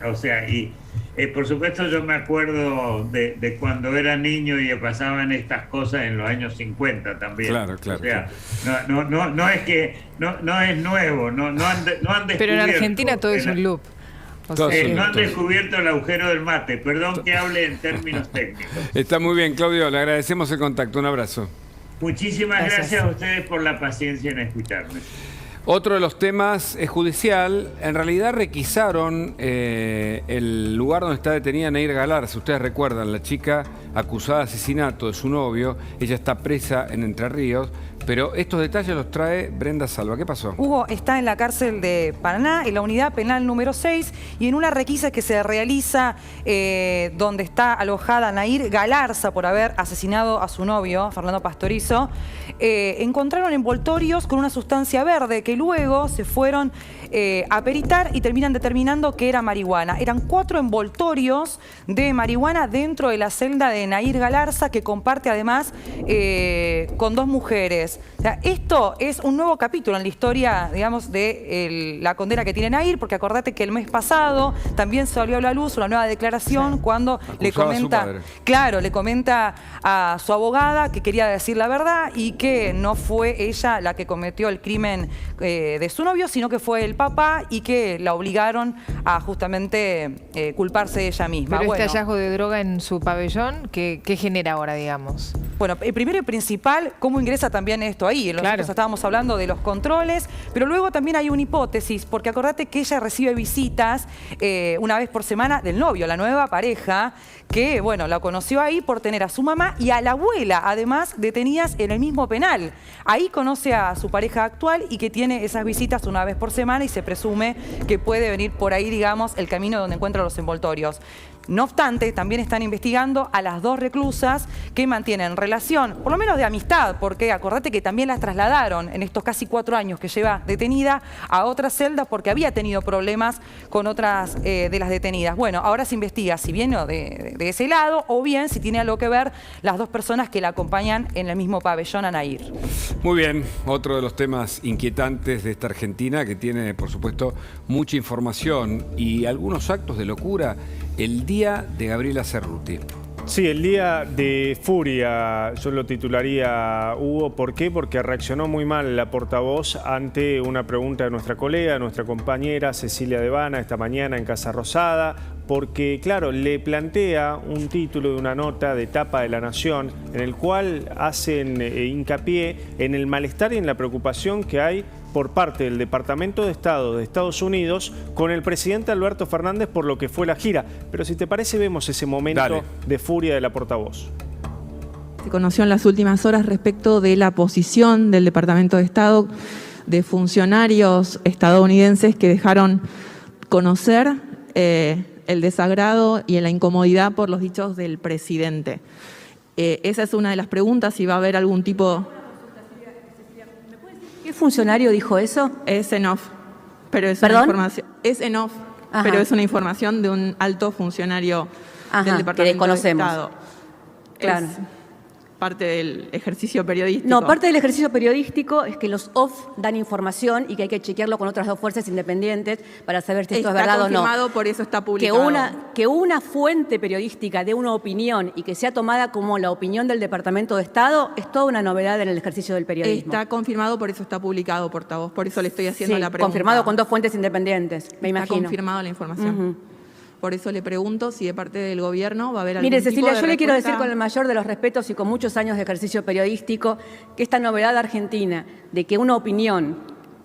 o sea, y por supuesto yo me acuerdo de cuando era niño y pasaban estas cosas en los años 50 también. Claro. O sea, no es que no es nuevo, no han descubierto. Pero en Argentina todo es un loop. No han descubierto el agujero del mate. Perdón que hable en términos técnicos. Está muy bien, Claudio, le agradecemos el contacto. Un abrazo. Muchísimas gracias a ustedes por la paciencia en escucharme. Otro de los temas es judicial. En realidad requisaron el lugar donde está detenida Nair Galarza. Ustedes recuerdan, la chica acusada de asesinato de su novio. Ella está presa en Entre Ríos. Pero estos detalles los trae Brenda Salva. ¿Qué pasó? Hugo está en la cárcel de Paraná, en la unidad penal número 6, y en una requisa que se realiza donde está alojada Nair Galarza por haber asesinado a su novio, Fernando Pastorizo, encontraron envoltorios con una sustancia verde que luego se fueron a peritar y terminan determinando que era marihuana. Eran 4 envoltorios de marihuana dentro de la celda de Nair Galarza, que comparte además con 2 mujeres. juez. O sea, esto es un nuevo capítulo en la historia, digamos, de la condena que tiene Nahir, porque acordate que el mes pasado también salió a la luz una nueva declaración cuando le comenta, claro, le comenta a su abogada que quería decir la verdad y que no fue ella la que cometió el crimen de su novio, sino que fue el papá y que la obligaron a justamente culparse de ella misma. Pero este hallazgo de droga en su pabellón, ¿qué genera ahora, digamos? Bueno, primero y principal, ¿cómo ingresa también esto ahí? Nosotros estábamos hablando de los controles, pero luego también hay una hipótesis, porque acordate que ella recibe visitas una vez por semana del novio, la nueva pareja, que, bueno, la conoció ahí por tener a su mamá y a la abuela, además, detenidas en el mismo penal. Ahí conoce a su pareja actual y que tiene esas visitas una vez por semana y se presume que puede venir por ahí, digamos, el camino donde encuentra los envoltorios. No obstante, también están investigando a las dos reclusas que mantienen relación, por lo menos de amistad, porque acordate que también las trasladaron en estos casi 4 años que lleva detenida a otra celda porque había tenido problemas con otras de las detenidas. Bueno, ahora se investiga si viene de ese lado o bien si tiene algo que ver las dos personas que la acompañan en el mismo pabellón a Nahir. Muy bien, otro de los temas inquietantes de esta Argentina que tiene, por supuesto, mucha información y algunos actos de locura. El día de Gabriela Cerruti. Sí, el día de furia, yo lo titularía, Hugo. ¿Por qué? Porque reaccionó muy mal la portavoz ante una pregunta de nuestra colega, nuestra compañera Cecilia Devana, esta mañana en Casa Rosada, porque, claro, le plantea un título de una nota de tapa de La Nación en el cual hacen hincapié en el malestar y en la preocupación que hay por parte del Departamento de Estado de Estados Unidos con el presidente Alberto Fernández por lo que fue la gira. Pero si te parece, vemos ese momento de furia de la portavoz. Se conoció en las últimas horas respecto de la posición del Departamento de Estado de funcionarios estadounidenses que dejaron conocer el desagrado y la incomodidad por los dichos del presidente. Esa es una de las preguntas, si va a haber algún tipo... ¿Qué funcionario dijo eso? Es en off, pero es una información. Es en off, pero es una información de un alto funcionario del Departamento de Estado. Claro. Es parte del ejercicio periodístico. No, parte del ejercicio periodístico es que los off dan información y que hay que chequearlo con otras dos fuerzas independientes para saber si esto es verdad o no. Está confirmado, por eso está publicado. Que una fuente periodística dé una opinión y que sea tomada como la opinión del Departamento de Estado es toda una novedad en el ejercicio del periodismo. Está confirmado, por eso está publicado, portavoz. Por eso le estoy haciendo la pregunta. Confirmado con dos fuentes independientes, me imagino. Está confirmada la información. Por eso le pregunto si de parte del gobierno va a haber algún tipo de respuesta. Mire, Cecilia, yo le quiero decir con el mayor de los respetos y con muchos años de ejercicio periodístico que esta novedad argentina de que una opinión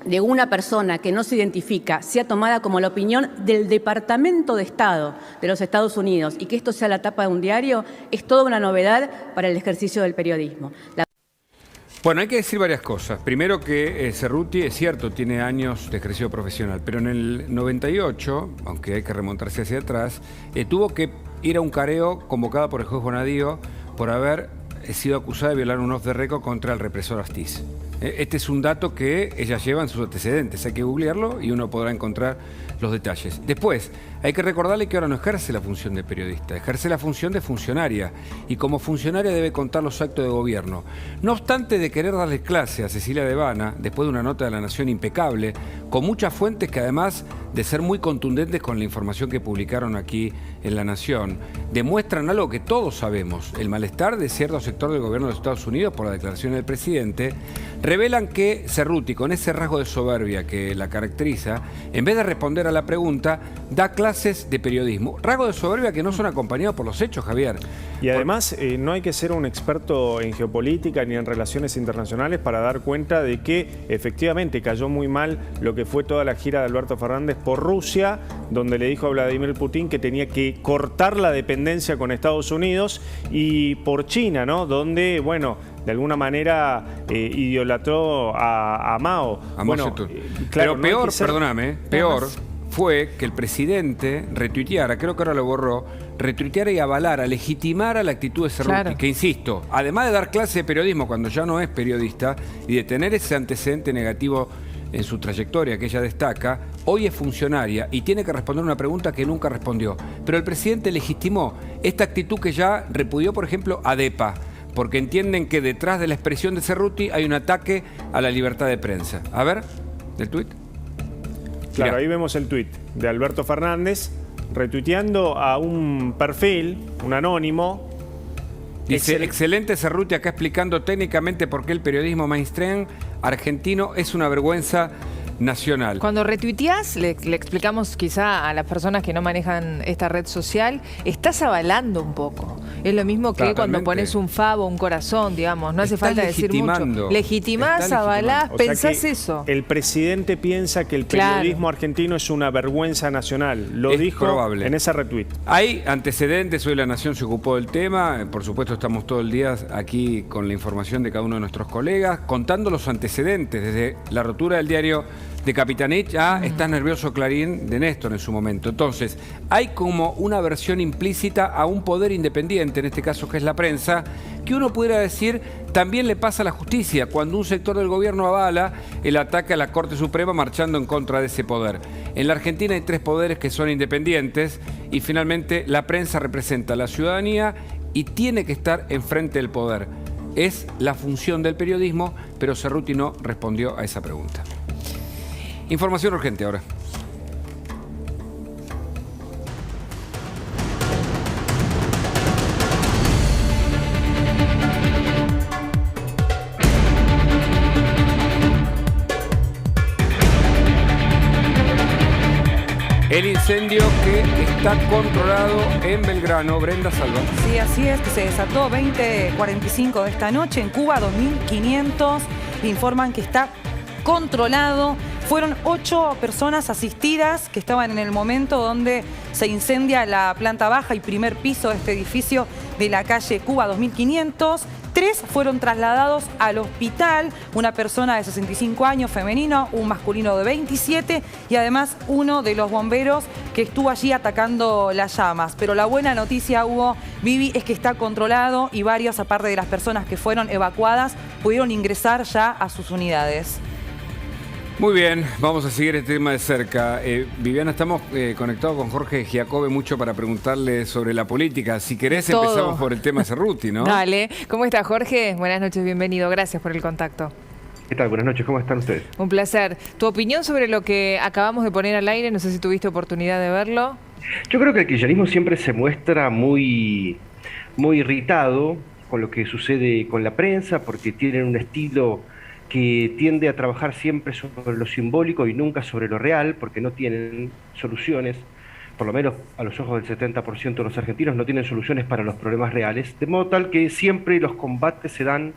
de una persona que no se identifica sea tomada como la opinión del Departamento de Estado de los Estados Unidos y que esto sea la tapa de un diario es toda una novedad para el ejercicio del periodismo. Bueno, hay que decir varias cosas. Primero que Cerruti, es cierto, tiene años de ejercicio profesional, pero en el 98, aunque hay que remontarse hacia atrás, tuvo que ir a un careo convocado por el juez Bonadío por haber sido acusada de violar un off the record contra el represor Astiz. Este es un dato que ella lleva en sus antecedentes. Hay que googlearlo y uno podrá encontrar los detalles. Después, hay que recordarle que ahora no ejerce la función de periodista, ejerce la función de funcionaria. Y como funcionaria debe contar los actos de gobierno. No obstante de querer darle clase a Cecilia Devana, después de una nota de La Nación impecable, con muchas fuentes que además de ser muy contundentes con la información que publicaron aquí en La Nación, demuestran algo que todos sabemos, el malestar de cierto sector del gobierno de los Estados Unidos por la declaración del presidente, revelan que Cerruti, con ese rasgo de soberbia que la caracteriza, en vez de responder a la pregunta, da clases de periodismo. Rasgo de soberbia que no son acompañados por los hechos, Javier. Y además no hay que ser un experto en geopolítica ni en relaciones internacionales para dar cuenta de que efectivamente cayó muy mal lo que fue toda la gira de Alberto Fernández por Rusia, donde le dijo a Vladimir Putin que tenía que cortar la dependencia con Estados Unidos, y por China, ¿no? Donde, bueno, de alguna manera idolatró a Mao. Bueno, claro, pero peor, perdóname, peor fue que el presidente retuiteara, creo que ahora lo borró, retuiteara y avalara, legitimara la actitud de Cerruti, que insisto, además de dar clase de periodismo cuando ya no es periodista y de tener ese antecedente negativo en su trayectoria que ella destaca, hoy es funcionaria y tiene que responder una pregunta que nunca respondió. Pero el presidente legitimó esta actitud que ya repudió, por ejemplo, ADEPA, porque entienden que detrás de la expresión de Cerruti hay un ataque a la libertad de prensa. A ver, el tuit. Claro, ahí vemos el tuit de Alberto Fernández retuiteando a un perfil, un anónimo. Dice, excelente Cerruti acá explicando técnicamente por qué el periodismo mainstream argentino es una vergüenza nacional. Cuando retuiteás, le explicamos quizá a las personas que no manejan esta red social, estás avalando un poco. Es lo mismo que cuando pones un favo, un corazón, digamos. No hace falta decir mucho. Legitimás, avalás, pensás eso. El presidente piensa que el periodismo argentino es una vergüenza nacional. Lo dijo probable en ese retweet. Hay antecedentes, hoy La Nación se ocupó del tema. Por supuesto, estamos todo el día aquí con la información de cada uno de nuestros colegas, contando los antecedentes, desde la rotura del diario de Capitanich a Está nervioso Clarín de Néstor en su momento. Entonces, hay como una versión implícita a un poder independiente, en este caso que es la prensa, que uno pudiera decir también le pasa a la justicia, cuando un sector del gobierno avala el ataque a la Corte Suprema marchando en contra de ese poder. En la Argentina hay 3 poderes que son independientes y finalmente la prensa representa a la ciudadanía y tiene que estar enfrente del poder. Es la función del periodismo, pero Cerruti no respondió a esa pregunta. Información urgente ahora. El incendio que está controlado en Belgrano. Brenda Salva. Sí, así es, que se desató 20:45 de esta noche en Cuba, 2500. Informan que está controlado. Fueron 8 personas asistidas que estaban en el momento donde se incendia la planta baja y primer piso de este edificio de la calle Cuba 2500. 3 fueron trasladados al hospital, una persona de 65 años femenino, un masculino de 27 y además uno de los bomberos que estuvo allí atacando las llamas. Pero la buena noticia, Hugo, Vivi, es que está controlado y varios, aparte de las personas que fueron evacuadas, pudieron ingresar ya a sus unidades. Muy bien, vamos a seguir este tema de cerca. Viviana, estamos conectados con Jorge Giacobbe mucho para preguntarle sobre la política. Si querés, empezamos por el tema de Cerruti, ¿no? Dale. ¿Cómo estás, Jorge? Buenas noches, bienvenido. Gracias por el contacto. ¿Qué tal? Buenas noches, ¿cómo están ustedes? Un placer. Tu opinión sobre lo que acabamos de poner al aire, no sé si tuviste oportunidad de verlo. Yo creo que el kirchnerismo siempre se muestra muy irritado con lo que sucede con la prensa, porque tienen un estilo que tiende a trabajar siempre sobre lo simbólico y nunca sobre lo real, porque no tienen soluciones, por lo menos a los ojos del 70% de los argentinos, no tienen soluciones para los problemas reales, de modo tal que siempre los combates se dan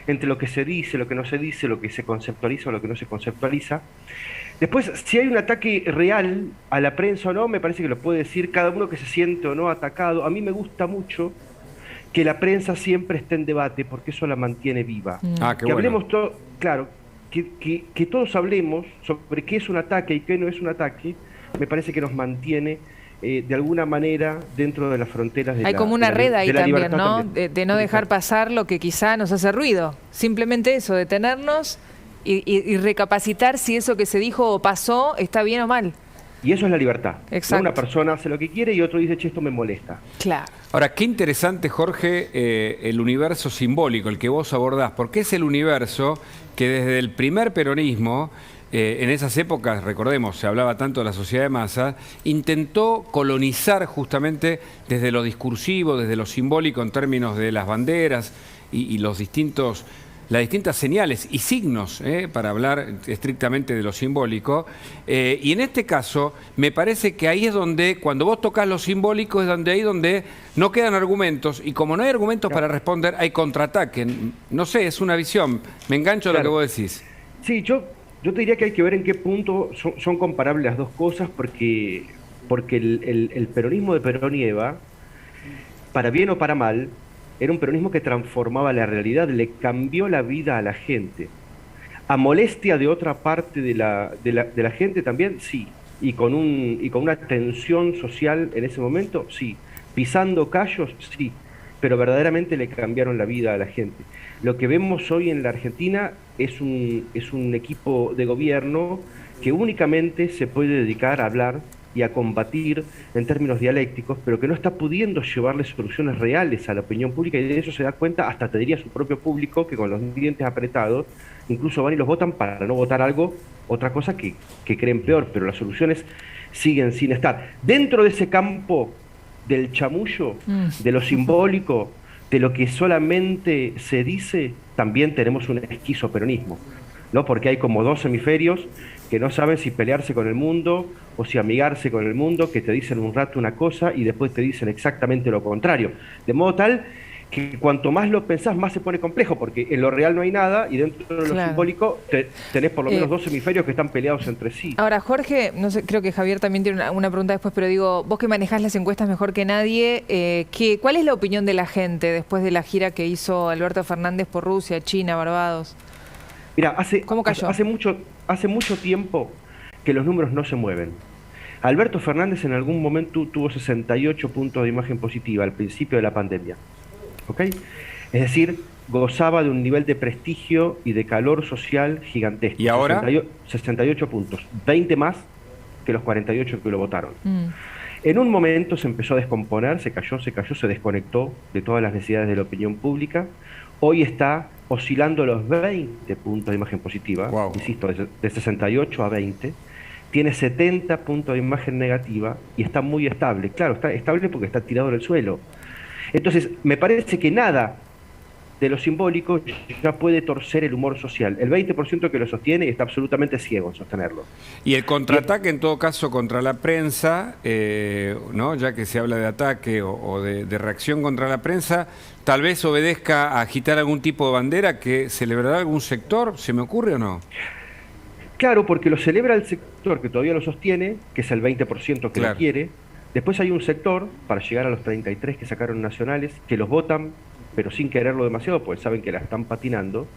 entre lo que se dice, lo que no se dice, lo que se conceptualiza o lo que no se conceptualiza. Después, si hay un ataque real a la prensa o no, me parece que lo puede decir cada uno que se siente o no atacado. A mí me gusta mucho que la prensa siempre esté en debate, porque eso la mantiene viva. Qué bueno. Hablemos claro, que todos hablemos sobre qué es un ataque y qué no es un ataque, me parece que nos mantiene de alguna manera dentro de las fronteras de Hay como una red ahí también, ¿no? También. De no dejar pasar lo que quizá nos hace ruido. Simplemente eso, detenernos y recapacitar si eso que se dijo o pasó está bien o mal. Y eso es la libertad. Exacto. Una persona hace lo que quiere y otro dice, che, esto me molesta. Claro. Ahora, qué interesante, Jorge, el universo simbólico, el que vos abordás, porque es el universo que desde el primer peronismo, en esas épocas, recordemos, se hablaba tanto de la sociedad de masa, intentó colonizar justamente desde lo discursivo, desde lo simbólico en términos de las banderas y las distintas señales y signos, para hablar estrictamente de lo simbólico. Y en este caso, me parece que ahí es donde, cuando vos tocas lo simbólico, es donde no quedan argumentos. Y como no hay argumentos para responder, hay contraataque. No sé, es una visión. Me engancho a lo que vos decís. Sí, yo te diría que hay que ver en qué punto son comparables las dos cosas, porque el peronismo de Perón y Eva, para bien o para mal, era un peronismo que transformaba la realidad, le cambió la vida a la gente. A molestia de otra parte de la gente también, sí. Y con una tensión social en ese momento, sí. Pisando callos, sí. Pero verdaderamente le cambiaron la vida a la gente. Lo que vemos hoy en la Argentina es un equipo de gobierno que únicamente se puede dedicar a hablar y a combatir en términos dialécticos, pero que no está pudiendo llevarle soluciones reales a la opinión pública, y de eso se da cuenta hasta, te diría, su propio público, que con los dientes apretados incluso van y los votan para no votar otra cosa que creen peor, pero las soluciones siguen sin estar. Dentro de ese campo del chamullo, de lo simbólico, de lo que solamente se dice, también tenemos un esquizoperonismo, ¿no? Porque hay como dos hemisferios que no saben si pelearse con el mundo o si amigarse con el mundo, que te dicen un rato una cosa y después te dicen exactamente lo contrario. De modo tal que cuanto más lo pensás, más se pone complejo, porque en lo real no hay nada y dentro de lo simbólico tenés por lo menos dos hemisferios que están peleados entre sí. Ahora, Jorge, no sé, creo que Javier también tiene una pregunta después, pero digo, vos que manejás las encuestas mejor que nadie, ¿cuál es la opinión de la gente después de la gira que hizo Alberto Fernández por Rusia, China, Barbados? Mira, ¿Cómo cayó? hace mucho tiempo que los números no se mueven. Alberto Fernández en algún momento tuvo 68 puntos de imagen positiva al principio de la pandemia. ¿Ok? Es decir, gozaba de un nivel de prestigio y de calor social gigantesco. ¿Y ahora? 68 puntos, 20 más que los 48 que lo votaron. En un momento se empezó a descomponer, se cayó, se desconectó de todas las necesidades de la opinión pública. Hoy está oscilando los 20 puntos de imagen positiva, insisto, de 68 a 20. Tiene 70 puntos de imagen negativa y está muy estable. Claro, está estable porque está tirado en el suelo. Entonces, me parece que nada de lo simbólico ya puede torcer el humor social. El 20% que lo sostiene está absolutamente ciego en sostenerlo. Y el contraataque, en todo caso, contra la prensa, ¿no? Ya que se habla de ataque o de reacción contra la prensa, tal vez obedezca a agitar algún tipo de bandera que celebrará algún sector, ¿se me ocurre o no? Claro, porque lo celebra el sector que todavía lo sostiene, que es el 20% que lo quiere. Después hay un sector, para llegar a los 33 que sacaron nacionales, que los votan, pero sin quererlo demasiado, porque saben que la están patinando.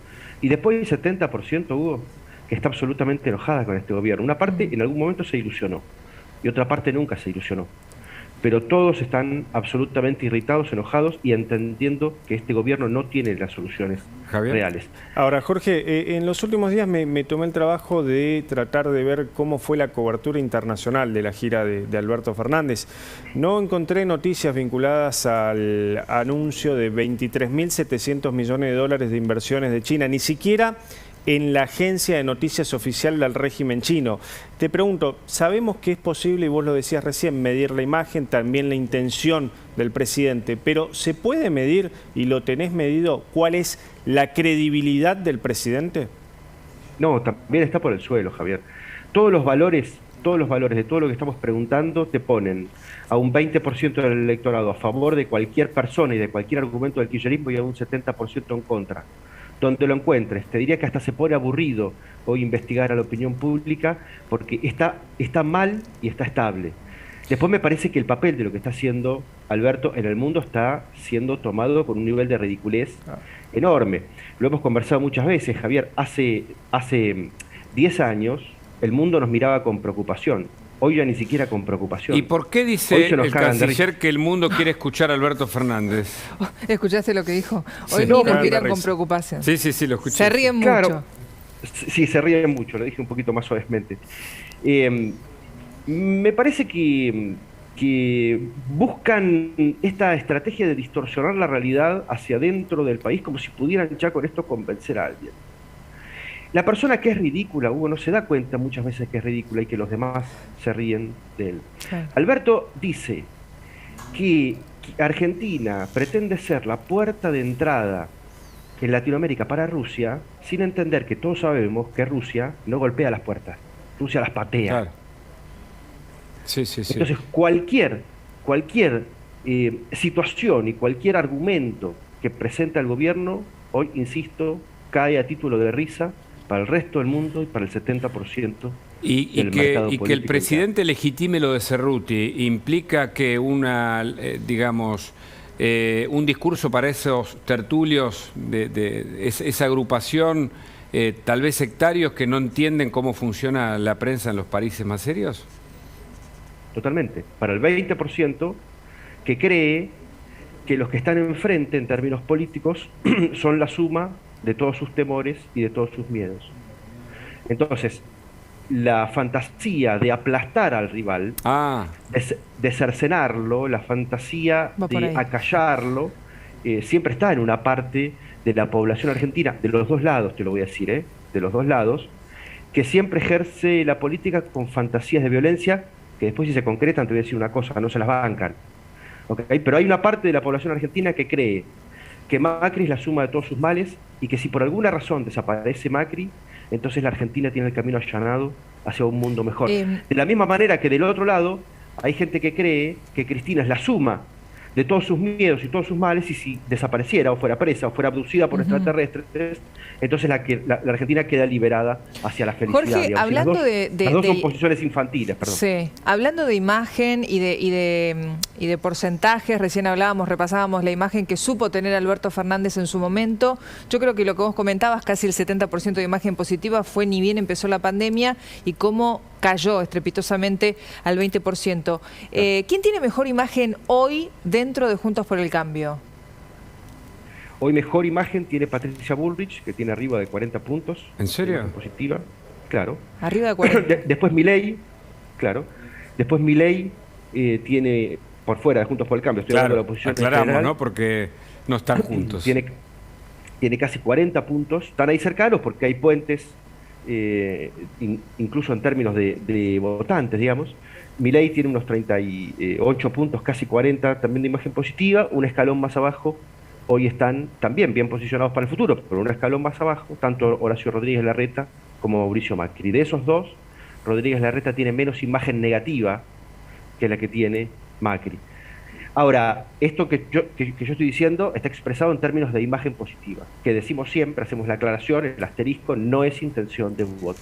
Y después hay 70%, Hugo, que está absolutamente enojada con este gobierno. Una parte en algún momento se ilusionó, y otra parte nunca se ilusionó. Pero todos están absolutamente irritados, enojados y entendiendo que este gobierno no tiene las soluciones reales. Ahora, Jorge, en los últimos días me tomé el trabajo de tratar de ver cómo fue la cobertura internacional de la gira de Alberto Fernández. No encontré noticias vinculadas al anuncio de 23.700 millones de dólares de inversiones de China, ni siquiera en la agencia de noticias oficial del régimen chino. Te pregunto, sabemos que es posible, y vos lo decías recién, medir la imagen, también la intención del presidente, pero ¿se puede medir, y lo tenés medido, cuál es la credibilidad del presidente? No, también está por el suelo, Javier. Todos los valores de todo lo que estamos preguntando te ponen a un 20% del electorado a favor de cualquier persona y de cualquier argumento del kirchnerismo y a un 70% en contra. Donde lo encuentres, te diría que hasta se pone aburrido hoy investigar a la opinión pública porque está mal y está estable. Después me parece que el papel de lo que está haciendo Alberto en el mundo está siendo tomado con un nivel de ridiculez enorme. Lo hemos conversado muchas veces, Javier. Hace 10 años el mundo nos miraba con preocupación. Hoy ya ni siquiera con preocupación. ¿Y por qué dice el canciller que el mundo quiere escuchar a Alberto Fernández? ¿Escuchaste lo que dijo? Hoy Sí, nos miran con preocupación. Sí, lo escuché. Se ríen mucho. Sí, se ríen mucho, lo dije un poquito más suavemente. Me parece que buscan esta estrategia de distorsionar la realidad hacia dentro del país como si pudieran ya con esto convencer a alguien. La persona que es ridícula, Hugo, no se da cuenta muchas veces que es ridícula y que los demás se ríen de él. Claro. Alberto dice que Argentina pretende ser la puerta de entrada en Latinoamérica para Rusia, sin entender que todos sabemos que Rusia no golpea las puertas, Rusia las patea. Claro. Sí. Entonces cualquier situación y cualquier argumento que presenta el gobierno, hoy insisto, cae a título de risa para el resto del mundo y para el 70% del mercado político. Y que el presidente legitime lo de Cerruti implica que un discurso para esos tertulios, de esa agrupación, tal vez sectarios que no entienden cómo funciona la prensa en los países más serios. Totalmente. Para el 20% que cree que los que están enfrente en términos políticos son la suma de todos sus temores y de todos sus miedos. Entonces, la fantasía de aplastar al rival, de cercenarlo, la fantasía de acallarlo, siempre está en una parte de la población argentina, de los dos lados, te lo voy a decir, de los dos lados, que siempre ejerce la política con fantasías de violencia, que después si se concretan, te voy a decir una cosa, no se las bancan. ¿Okay? Pero hay una parte de la población argentina que cree que Macri es la suma de todos sus males y que si por alguna razón desaparece Macri, entonces la Argentina tiene el camino allanado hacia un mundo mejor. De la misma manera que del otro lado hay gente que cree que Cristina es la suma de todos sus miedos y todos sus males, y si desapareciera o fuera presa o fuera abducida por extraterrestres, entonces la Argentina queda liberada hacia la felicidad. Jorge, digamos. hablando las dos son posiciones infantiles, perdón. Sí, hablando de imagen y de porcentajes, recién repasábamos la imagen que supo tener Alberto Fernández en su momento. Yo creo que lo que vos comentabas, casi el 70% de imagen positiva, fue ni bien empezó la pandemia y cómo cayó estrepitosamente al 20%. ¿Quién tiene mejor imagen hoy dentro de Juntos por el Cambio? Hoy mejor imagen tiene Patricia Bullrich, que tiene arriba de 40 puntos. ¿En serio? Positiva, claro. Arriba de 40. Después Milei, claro. Después Milei tiene por fuera de Juntos por el Cambio. Estoy hablando de la oposición aclaramos, general, ¿no? Porque no están juntos. Tiene casi 40 puntos. Están ahí cercanos porque hay puentes, incluso en términos de votantes, digamos. Milei tiene unos 38 puntos, casi 40 también de imagen positiva. Un escalón más abajo, hoy están también bien posicionados para el futuro, pero un escalón más abajo, tanto Horacio Rodríguez Larreta como Mauricio Macri. De esos dos, Rodríguez Larreta tiene menos imagen negativa que la que tiene Macri. Ahora, esto que yo estoy diciendo está expresado en términos de imagen positiva, que decimos siempre, hacemos la aclaración, el asterisco no es intención de voto.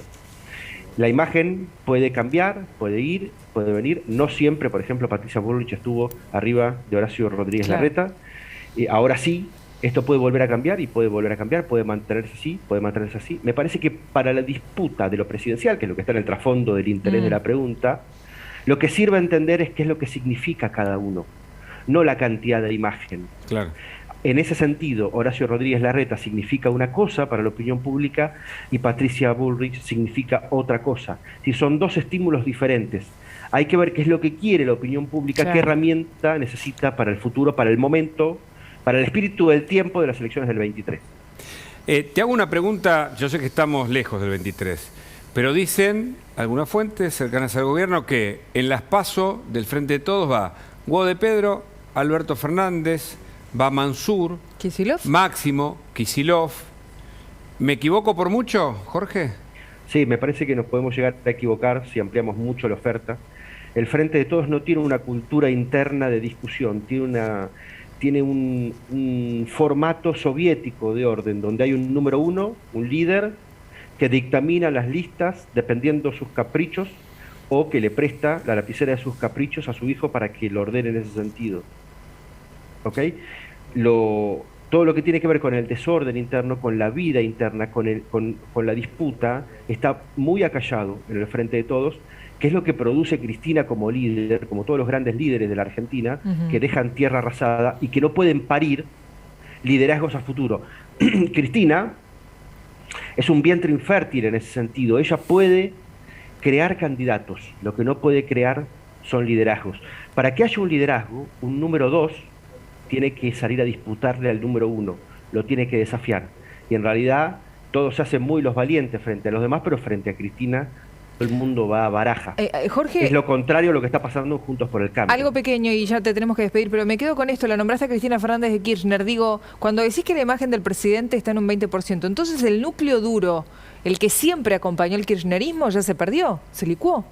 La imagen puede cambiar, puede ir, puede venir. No siempre, por ejemplo, Patricia Bullrich estuvo arriba de Horacio Rodríguez Larreta. Ahora sí, esto puede volver a cambiar y puede volver a cambiar, puede mantenerse así, puede mantenerse así. Me parece que para la disputa de lo presidencial, que es lo que está en el trasfondo del interés de la pregunta, lo que sirve a entender es qué es lo que significa cada uno, no la cantidad de imagen. Claro. En ese sentido, Horacio Rodríguez Larreta significa una cosa para la opinión pública y Patricia Bullrich significa otra cosa. Si son dos estímulos diferentes, hay que ver qué es lo que quiere la opinión pública, qué herramienta necesita para el futuro, para el momento, para el espíritu del tiempo de las elecciones del 23. Te hago una pregunta, yo sé que estamos lejos del 23, pero dicen algunas fuentes cercanas al gobierno que en las PASO del Frente de Todos va Guado de Pedro, Alberto Fernández, va Mansur, Kicillof, Máximo, Kicillof. ¿Me equivoco por mucho, Jorge? Sí, me parece que nos podemos llegar a equivocar si ampliamos mucho la oferta. El Frente de Todos no tiene una cultura interna de discusión, tiene un formato soviético de orden, donde hay un número uno, un líder, que dictamina las listas dependiendo sus caprichos o que le presta la lapicera de sus caprichos a su hijo para que lo ordene en ese sentido. ¿Ok? Todo lo que tiene que ver con el desorden interno, con la vida interna, con la disputa, está muy acallado en el Frente de Todos, que es lo que produce Cristina como líder, como todos los grandes líderes de la Argentina, que dejan tierra arrasada y que no pueden parir liderazgos a futuro. Cristina es un vientre infértil en ese sentido. Ella puede crear candidatos, lo que no puede crear son liderazgos. Para que haya un liderazgo, un número 2 tiene que salir a disputarle al número 1, lo tiene que desafiar. Y en realidad todos se hacen muy los valientes frente a los demás, pero frente a Cristina todo el mundo va a baraja. Jorge, es lo contrario a lo que está pasando Juntos por el Cambio. Algo pequeño y ya te tenemos que despedir, pero me quedo con esto. La nombraste a Cristina Fernández de Kirchner. Digo, cuando decís que la imagen del presidente está en un 20%, entonces el núcleo duro, el que siempre acompañó el kirchnerismo, ya se perdió, se licuó.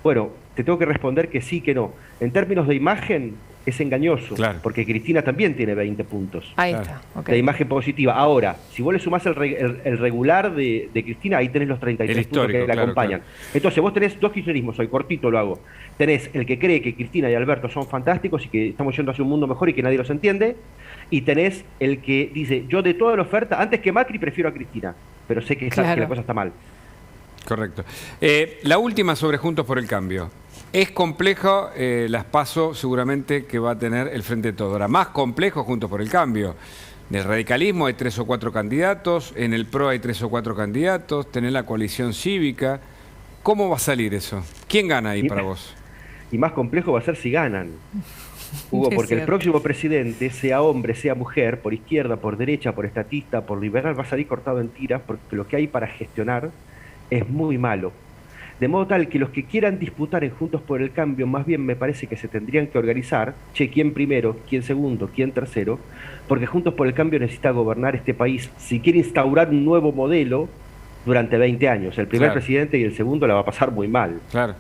Bueno, te tengo que responder que sí, que no. En términos de imagen es engañoso, porque Cristina también tiene 20 puntos. Ahí está. Okay. De imagen positiva. Ahora, si vos le sumás el regular de Cristina, ahí tenés los 33 puntos que la acompañan. Entonces vos tenés dos kirchnerismos, hoy cortito lo hago. Tenés el que cree que Cristina y Alberto son fantásticos y que estamos yendo hacia un mundo mejor y que nadie los entiende, y tenés el que dice, yo de toda la oferta, antes que Macri prefiero a Cristina, pero sé que la cosa está mal. Correcto. La última sobre Juntos por el Cambio. Es complejo las PASO seguramente que va a tener el Frente de Todos. Ahora, más complejo Juntos por el Cambio. En el radicalismo hay 3 o 4 candidatos, en el PRO hay 3 o 4 candidatos, tenés la coalición cívica, ¿Cómo va a salir eso? ¿Quién gana ahí para vos? Y más complejo va a ser si ganan. Hugo, porque el próximo presidente, sea hombre, sea mujer, por izquierda, por derecha, por estatista, por liberal, va a salir cortado en tiras porque lo que hay para gestionar es muy malo. De modo tal que los que quieran disputar en Juntos por el Cambio, más bien me parece que se tendrían que organizar, quién primero, quién segundo, quién tercero, porque Juntos por el Cambio necesita gobernar este país si quiere instaurar un nuevo modelo durante 20 años. El primer presidente y el segundo la va a pasar muy mal. Claro.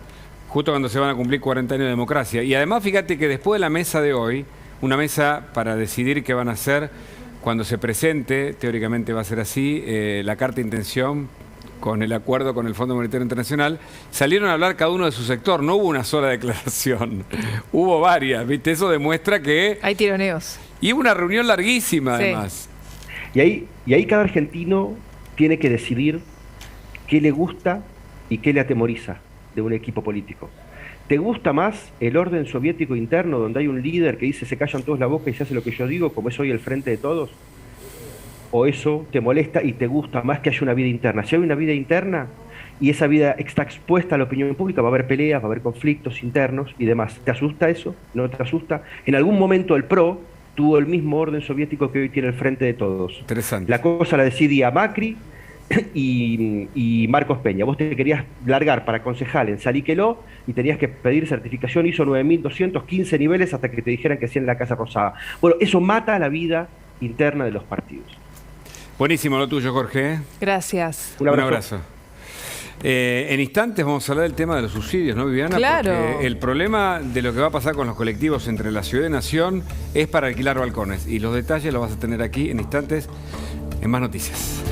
Justo cuando se van a cumplir 40 años de democracia. Y además, fíjate que después de la mesa de hoy, una mesa para decidir qué van a hacer cuando se presente, teóricamente va a ser así, la carta de intención con el acuerdo con el Fondo Monetario Internacional, salieron a hablar cada uno de su sector. No hubo una sola declaración, hubo varias, ¿viste? Eso demuestra que... hay tironeos. Y hubo una reunión larguísima, además. Y ahí cada argentino tiene que decidir qué le gusta y qué le atemoriza de un equipo político. ¿Te gusta más el orden soviético interno donde hay un líder que dice se callan todos la boca y se hace lo que yo digo, como es hoy el frente de todos? ¿O eso te molesta y te gusta más que haya una vida interna? Si hay una vida interna y esa vida está expuesta a la opinión pública, va a haber peleas, va a haber conflictos internos y demás. ¿Te asusta eso? ¿No te asusta? En algún momento el PRO tuvo el mismo orden soviético que hoy tiene el frente de todos. Interesante. La cosa la decidía Macri y Marcos Peña. Vos te querías largar para concejal en Salíqueló y tenías que pedir certificación ISO 9215 niveles hasta que te dijeran que sí en la Casa Rosada. Bueno, eso mata la vida interna de los partidos. Buenísimo lo tuyo, Jorge. Gracias. Un abrazo. En instantes vamos a hablar del tema de los subsidios, ¿no, Viviana? Claro. Porque el problema de lo que va a pasar con los colectivos entre la ciudad y nación es para alquilar balcones. Y los detalles los vas a tener aquí en instantes en Más Noticias.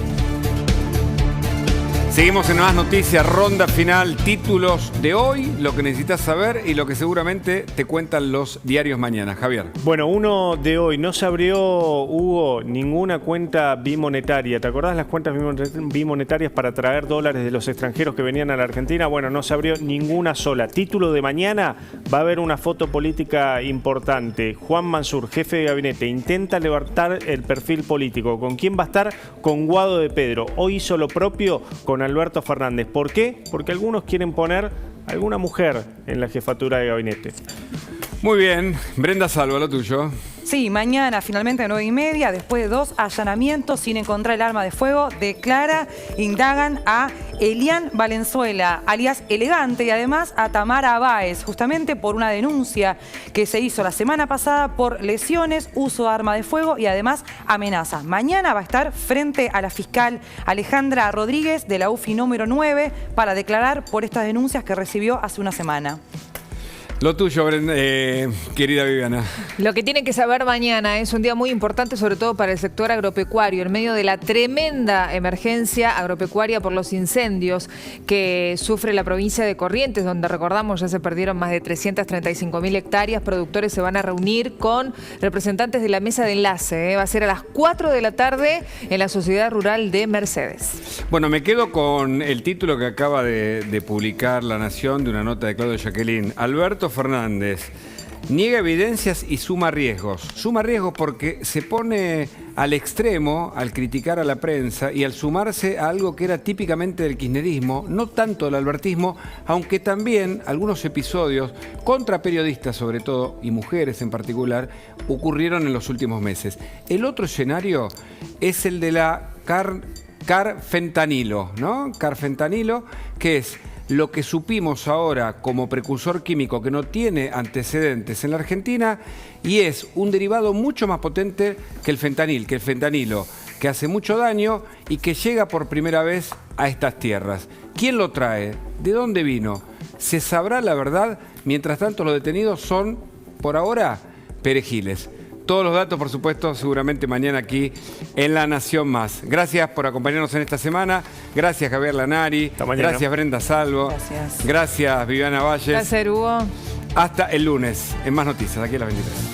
Seguimos en Más Noticias, ronda final, títulos de hoy, lo que necesitas saber y lo que seguramente te cuentan los diarios mañana. Javier. Bueno, uno de hoy, no se abrió, Hugo, ninguna cuenta bimonetaria. ¿Te acordás las cuentas bimonetarias para traer dólares de los extranjeros que venían a la Argentina? Bueno, no se abrió ninguna sola. Título de mañana, va a haber una foto política importante. Juan Mansur, jefe de gabinete, intenta levantar el perfil político. ¿Con quién va a estar? Con Guado de Pedro. Hoy hizo lo propio con Alberto Fernández. ¿Por qué? Porque algunos quieren poner alguna mujer en la jefatura de gabinete. Muy bien. Brenda Salvo, lo tuyo. Sí, mañana finalmente a 9:30, después de 2 allanamientos sin encontrar el arma de fuego, indagan a Elian Valenzuela, alias Elegante, y además a Tamara Báez, justamente por una denuncia que se hizo la semana pasada por lesiones, uso de arma de fuego y además amenazas. Mañana va a estar frente a la fiscal Alejandra Rodríguez de la UFI número 9 para declarar por estas denuncias que recibió hace una semana. Lo tuyo, querida Viviana. Lo que tienen que saber mañana es un día muy importante, sobre todo para el sector agropecuario, en medio de la tremenda emergencia agropecuaria por los incendios que sufre la provincia de Corrientes, donde recordamos ya se perdieron más de 335.000 hectáreas. Productores se van a reunir con representantes de la mesa de enlace. Va a ser a las 4 de la tarde en la Sociedad Rural de Mercedes. Bueno, me quedo con el título que acaba de publicar La Nación de una nota de Claudio Jacqueline. Alberto Fernández niega evidencias y suma riesgos. Suma riesgos porque se pone al extremo al criticar a la prensa y al sumarse a algo que era típicamente del kirchnerismo, no tanto del albertismo, aunque también algunos episodios contra periodistas sobre todo, y mujeres en particular, ocurrieron en los últimos meses. El otro escenario es el de la carfentanilo, ¿no? Carfentanilo, que es lo que supimos ahora como precursor químico que no tiene antecedentes en la Argentina y es un derivado mucho más potente que el fentanilo, que hace mucho daño y que llega por primera vez a estas tierras. ¿Quién lo trae? ¿De dónde vino? Se sabrá la verdad. Mientras tanto, los detenidos son, por ahora, perejiles. Todos los datos, por supuesto, seguramente mañana aquí en La Nación Más. Gracias por acompañarnos en esta semana. Gracias, Javier Lanari. Gracias, Brenda Salvo. Gracias. Gracias, Viviana Valles. Gracias, Hugo. Hasta el lunes en Más Noticias, aquí a las 23.